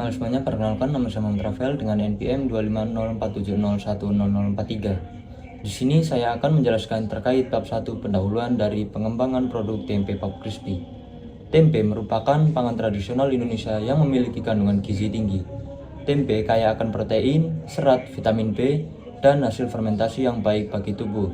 Halo semuanya, perkenalkan nama saya Muhammad Rafael dengan NPM 25047010043. Di sini saya akan menjelaskan terkait bab 1 pendahuluan dari pengembangan produk tempe Pop Crispy. Tempe merupakan pangan tradisional Indonesia yang memiliki kandungan gizi tinggi. Tempe kaya akan protein, serat, vitamin B, dan hasil fermentasi yang baik bagi tubuh.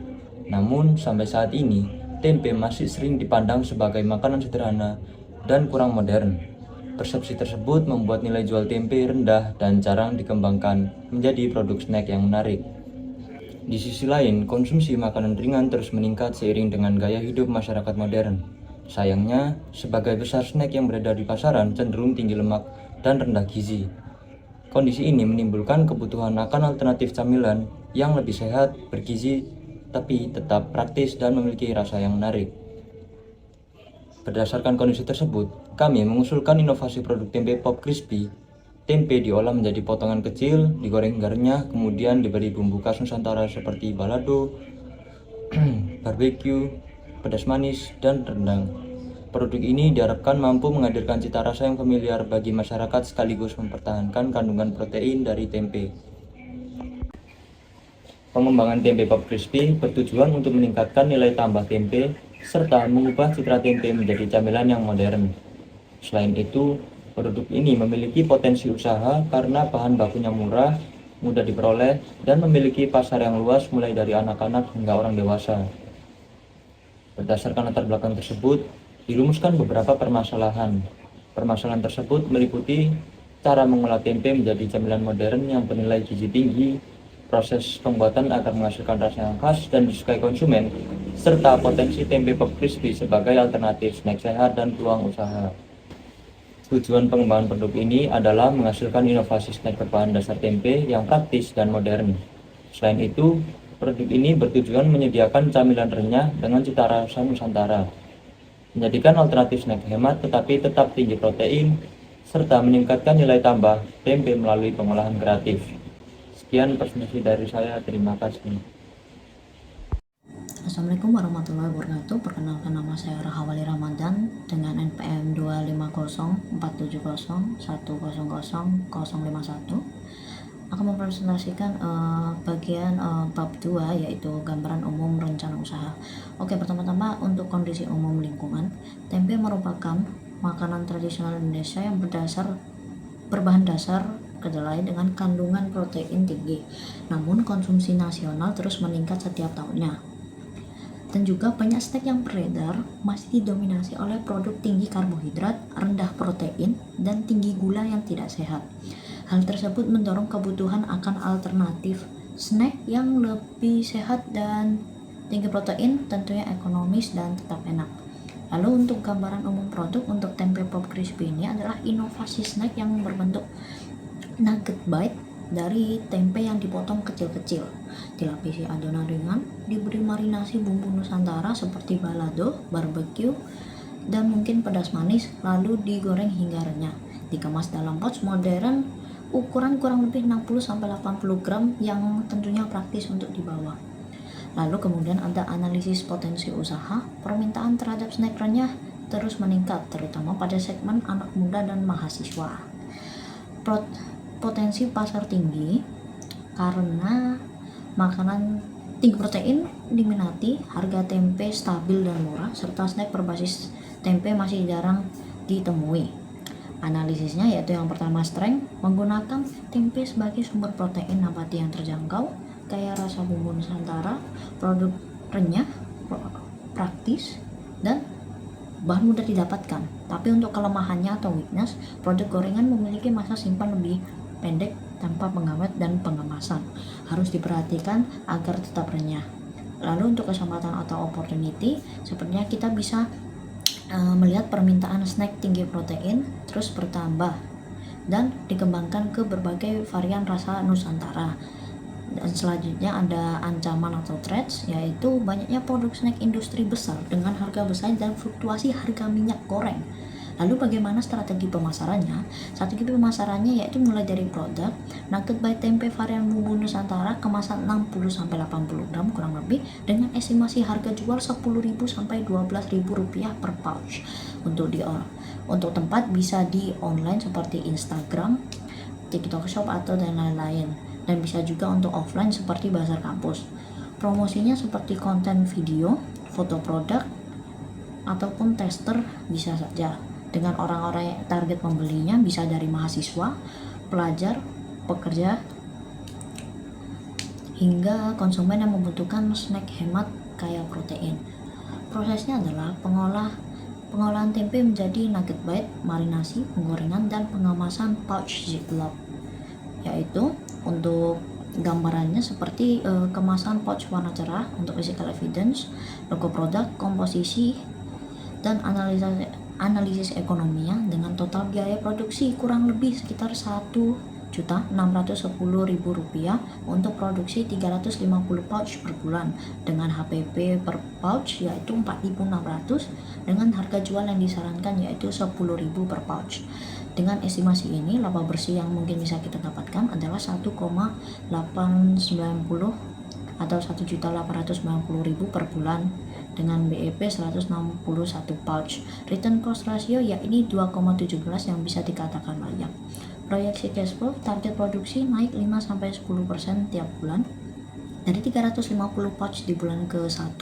Namun, sampai saat ini, tempe masih sering dipandang sebagai makanan sederhana dan kurang modern. Persepsi tersebut membuat nilai jual tempe rendah dan jarang dikembangkan menjadi produk snack yang menarik. Di sisi lain, konsumsi makanan ringan terus meningkat seiring dengan gaya hidup masyarakat modern. Sayangnya, sebagai besar snack yang beredar di pasaran cenderung tinggi lemak dan rendah gizi. Kondisi ini menimbulkan kebutuhan akan alternatif camilan yang lebih sehat, bergizi, tapi tetap praktis dan memiliki rasa yang menarik. Berdasarkan kondisi tersebut, kami mengusulkan inovasi produk tempe Pop Crispy. Tempe diolah menjadi potongan kecil, digoreng hingga renyah, kemudian diberi bumbu khas Nusantara seperti balado, barbeque, pedas manis, dan rendang. Produk ini diharapkan mampu menghadirkan cita rasa yang familiar bagi masyarakat sekaligus mempertahankan kandungan protein dari tempe. Pengembangan tempe Pop Crispy bertujuan untuk meningkatkan nilai tambah tempe serta mengubah citra tempe menjadi camilan yang modern. Selain itu, produk ini memiliki potensi usaha karena bahan bakunya murah, mudah diperoleh, dan memiliki pasar yang luas mulai dari anak-anak hingga orang dewasa. Berdasarkan latar belakang tersebut, dirumuskan beberapa permasalahan. Permasalahan tersebut meliputi cara mengolah tempe menjadi camilan modern yang bernilai gizi tinggi, proses pembuatan agar menghasilkan rasa yang khas dan disukai konsumen, serta potensi tempe Pop Crispy sebagai alternatif snack sehat dan peluang usaha. Tujuan pengembangan produk ini adalah menghasilkan inovasi snack berbahan dasar tempe yang praktis dan modern. Selain itu, produk ini bertujuan menyediakan camilan renyah dengan cita rasa Nusantara, menjadikan alternatif snack hemat tetapi tetap tinggi protein, serta meningkatkan nilai tambah tempe melalui pengolahan kreatif. Sekian presentasi dari saya, terima kasih. Assalamualaikum warahmatullahi wabarakatuh. Perkenalkan, nama saya Rahawali Ramadan dengan NPM 25047010001. Akan mempresentasikan bagian bab 2, yaitu gambaran umum rencana usaha. Oke, pertama-tama untuk kondisi umum lingkungan. Tempe merupakan makanan tradisional Indonesia yang berbahan dasar kedelai dengan kandungan protein tinggi. Namun konsumsi nasional terus meningkat setiap tahunnya. Dan juga banyak snack yang beredar masih didominasi oleh produk tinggi karbohidrat, rendah protein, dan tinggi gula yang tidak sehat. Hal tersebut mendorong kebutuhan akan alternatif snack yang lebih sehat dan tinggi protein, tentunya ekonomis dan tetap enak. Lalu untuk gambaran umum produk untuk tempe Pop Crispy ini adalah inovasi snack yang berbentuk nugget bite dari tempe yang dipotong kecil-kecil, dilapisi adonan ringan, diberi marinasi bumbu Nusantara seperti balado, barbeque, dan mungkin pedas manis, lalu digoreng hingga renyah. Dikemas dalam pouch modern, ukuran kurang lebih 60-80 gram yang tentunya praktis untuk dibawa. Lalu kemudian ada analisis potensi usaha. Permintaan terhadap snack renyah terus meningkat, terutama pada segmen anak muda dan mahasiswa. Potensi pasar tinggi karena makanan tinggi protein diminati, harga tempe stabil dan murah, serta snack berbasis tempe masih jarang ditemui. Analisisnya yaitu yang pertama, strength, menggunakan tempe sebagai sumber protein nabati yang terjangkau, kaya rasa bumbu Nusantara, produk renyah, praktis, dan bahan mudah didapatkan. Tapi untuk kelemahannya atau weakness, produk gorengan memiliki masa simpan lebih pendek tanpa pengawet dan pengemasan. Harus diperhatikan agar tetap renyah. Lalu untuk kesempatan atau opportunity, sepertinya kita bisa melihat permintaan snack tinggi protein terus bertambah dan dikembangkan ke berbagai varian rasa Nusantara. Dan selanjutnya ada ancaman atau threats, yaitu banyaknya produk snack industri besar dengan harga besar dan fluktuasi harga minyak goreng. Lalu bagaimana strategi pemasarannya? Strategi pemasarannya yaitu mulai dari produk nugget by tempe varian bumbu Nusantara kemasan 60-80 gram kurang lebih dengan estimasi harga jual 10.000 sampai 12.000 rupiah per pouch. Untuk Untuk tempat bisa di online seperti Instagram, TikTok Shop atau dan lain-lain, dan bisa juga untuk offline seperti bazar kampus. Promosinya seperti konten video, foto produk, ataupun tester bisa saja. Dengan orang-orang yang target pembelinya bisa dari mahasiswa, pelajar, pekerja, hingga konsumen yang membutuhkan snack hemat kaya protein. Prosesnya adalah pengolahan tempe menjadi nugget bite, marinasi, penggorengan, dan pengemasan pouch ziplock. Yaitu untuk gambarannya seperti kemasan pouch warna cerah untuk physical evidence, logo produk, komposisi, dan analisis ekonominya dengan total biaya produksi kurang lebih sekitar 1.610.000 rupiah untuk produksi 350 pouch per bulan dengan HPP per pouch yaitu 4.600 dengan harga jual yang disarankan yaitu 10.000 per pouch. Dengan estimasi ini laba bersih yang mungkin bisa kita dapatkan adalah 1,890 atau 1.890.000 per bulan dengan BEP 161 pouch. Return cost ratio yakni 2,17 yang bisa dikatakan layak. Proyeksi cash flow target produksi naik 5-10% tiap bulan dari 350 pouch di bulan ke-1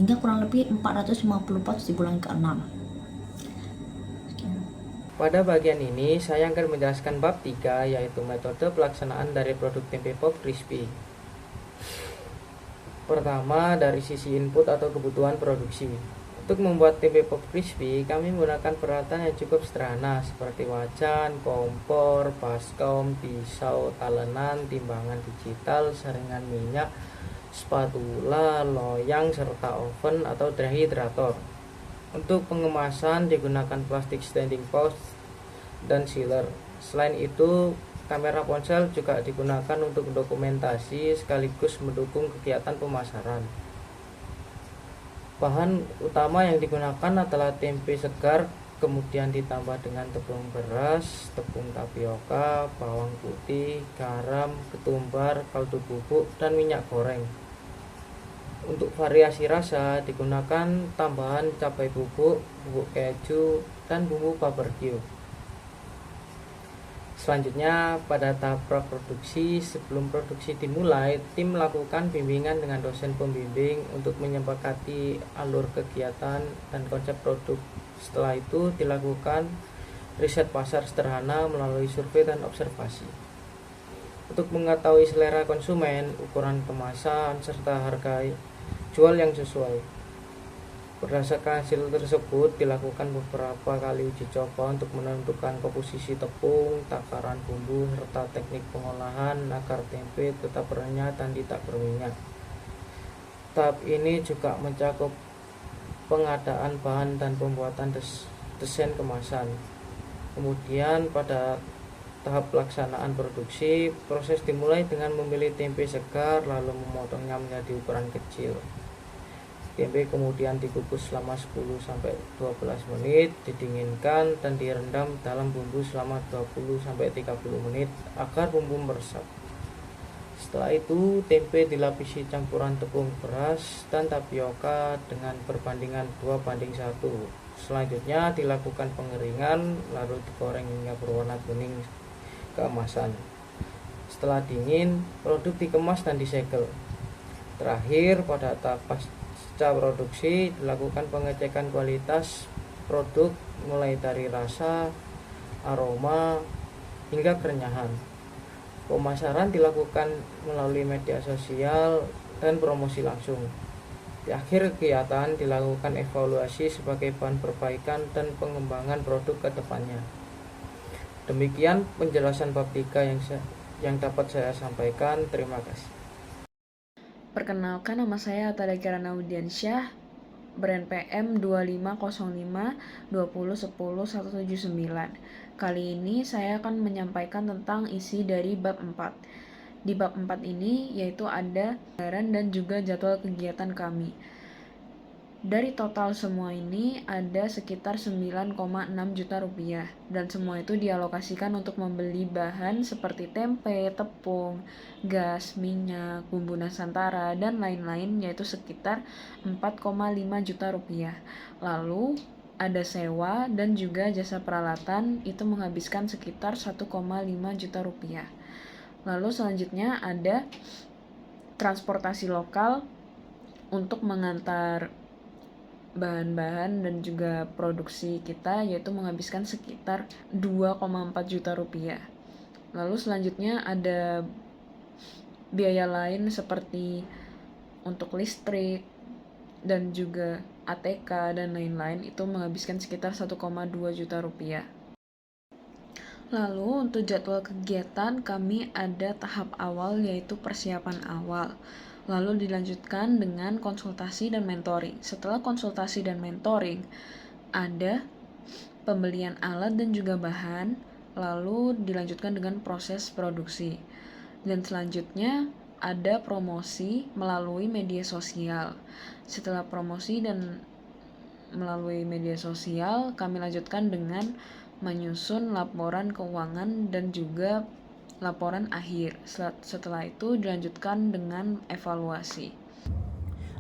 hingga kurang lebih 450 pouch di bulan ke-6. Pada bagian ini saya akan menjelaskan bab 3 yaitu metode pelaksanaan dari produk tempe pop crispy. Pertama, dari sisi input atau kebutuhan produksi. Untuk membuat tempe pop crispy, kami menggunakan peralatan yang cukup sederhana seperti wajan, kompor, baskom, pisau, talenan, timbangan digital, saringan minyak, spatula, loyang, serta oven atau dehydrator. Untuk pengemasan digunakan plastik standing pouch dan sealer. Selain itu, kamera ponsel juga digunakan untuk dokumentasi sekaligus mendukung kegiatan pemasaran. Bahan utama yang digunakan adalah tempe segar, kemudian ditambah dengan tepung beras, tepung tapioka, bawang putih, garam, ketumbar, kaldu bubuk, dan minyak goreng. Untuk variasi rasa digunakan tambahan cabai bubuk, bubuk keju, dan bumbu barbecue. Selanjutnya, pada tahap praproduksi, sebelum produksi dimulai, tim melakukan bimbingan dengan dosen pembimbing untuk menyepakati alur kegiatan dan konsep produk. Setelah itu dilakukan riset pasar sederhana melalui survei dan observasi. Untuk mengetahui selera konsumen, ukuran kemasan, serta harga jual yang sesuai. Berdasarkan hasil tersebut dilakukan beberapa kali uji coba untuk menentukan komposisi tepung, takaran bumbu, serta teknik pengolahan agar tempe tetap renyah dan tidak berminyak. Tahap ini juga mencakup pengadaan bahan dan pembuatan desain kemasan. Kemudian pada tahap pelaksanaan produksi, proses dimulai dengan memilih tempe segar lalu memotongnya menjadi ukuran kecil. Tempe kemudian dikukus selama 10-12 menit, didinginkan dan direndam dalam bumbu selama 20-30 menit agar bumbu meresap. Setelah itu, tempe dilapisi campuran tepung beras dan tapioka dengan perbandingan 2:1. Selanjutnya dilakukan pengeringan lalu digoreng hingga berwarna kuning keemasan. Setelah dingin, produk dikemas dan disegel. Terakhir, pada tahap pasca produksi dilakukan pengecekan kualitas produk mulai dari rasa, aroma, hingga kerenyahan. Pemasaran dilakukan melalui media sosial dan promosi langsung. Di akhir kegiatan dilakukan evaluasi sebagai bahan perbaikan dan pengembangan produk ke depannya. Demikian penjelasan bab 3 yang dapat saya sampaikan. Terima kasih. Perkenalkan, nama saya Atada Kirana Widiansyah, BRNPM 2505-2010-179. Kali ini saya akan menyampaikan tentang isi dari bab 4. Di bab 4 ini yaitu ada anggaran dan juga jadwal kegiatan kami. Dari total semua ini ada sekitar 9,6 juta rupiah dan semua itu dialokasikan untuk membeli bahan seperti tempe, tepung, gas, minyak, bumbu nusantara, dan lain-lain yaitu sekitar 4,5 juta rupiah. Lalu ada sewa dan juga jasa peralatan, itu menghabiskan sekitar 1,5 juta rupiah. Lalu selanjutnya ada transportasi lokal untuk mengantar bahan-bahan dan juga produksi kita, yaitu menghabiskan sekitar 2,4 juta rupiah. Lalu selanjutnya ada biaya lain seperti untuk listrik dan juga ATK dan lain-lain, itu menghabiskan sekitar 1,2 juta rupiah. Lalu untuk jadwal kegiatan kami ada tahap awal yaitu persiapan awal. Lalu dilanjutkan dengan konsultasi dan mentoring. Setelah konsultasi dan mentoring ada pembelian alat dan juga bahan, lalu dilanjutkan dengan proses produksi. Dan selanjutnya ada promosi melalui media sosial. Setelah promosi dan melalui media sosial, kami lanjutkan dengan menyusun laporan keuangan dan juga laporan akhir. Setelah itu dilanjutkan dengan evaluasi.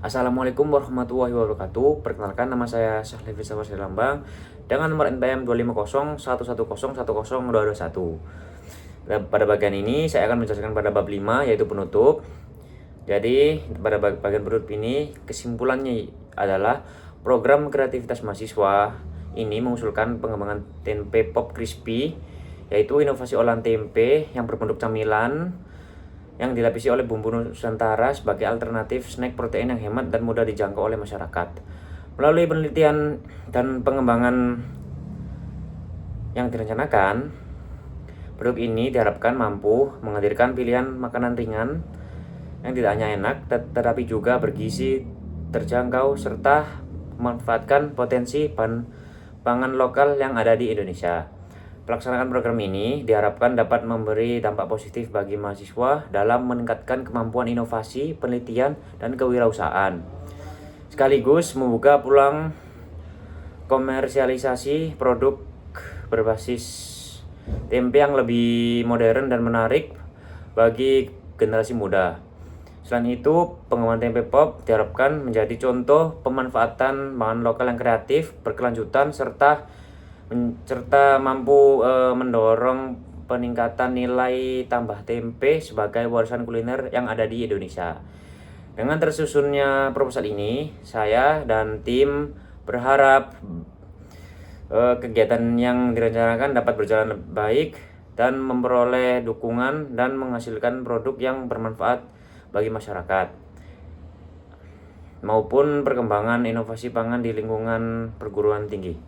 Assalamualaikum warahmatullahi wabarakatuh. Perkenalkan, nama saya Syahli Fisawar Lambang dengan nomor NPM 25011010221. Pada bagian ini saya akan menjelaskan pada bab 5 yaitu penutup. Jadi pada bagian penutup ini kesimpulannya adalah program kreativitas mahasiswa ini mengusulkan pengembangan tempe pop crispy, yaitu inovasi olahan tempe yang berbentuk camilan yang dilapisi oleh bumbu Nusantara sebagai alternatif snack protein yang hemat dan mudah dijangkau oleh masyarakat. Melalui penelitian dan pengembangan yang direncanakan, produk ini diharapkan mampu menghadirkan pilihan makanan ringan yang tidak hanya enak tetapi juga bergizi, terjangkau, serta memanfaatkan potensi pangan lokal yang ada di Indonesia. Pelaksanaan program ini diharapkan dapat memberi dampak positif bagi mahasiswa dalam meningkatkan kemampuan inovasi, penelitian, dan kewirausahaan, sekaligus membuka peluang komersialisasi produk berbasis tempe yang lebih modern dan menarik bagi generasi muda. Selain itu, pengembangan tempe pop diharapkan menjadi contoh pemanfaatan bahan lokal yang kreatif, berkelanjutan, serta mampu mendorong peningkatan nilai tambah tempe sebagai warisan kuliner yang ada di Indonesia. Dengan tersusunnya proposal ini, saya dan tim berharap kegiatan yang direncanakan dapat berjalan baik dan memperoleh dukungan dan menghasilkan produk yang bermanfaat bagi masyarakat maupun perkembangan inovasi pangan di lingkungan perguruan tinggi.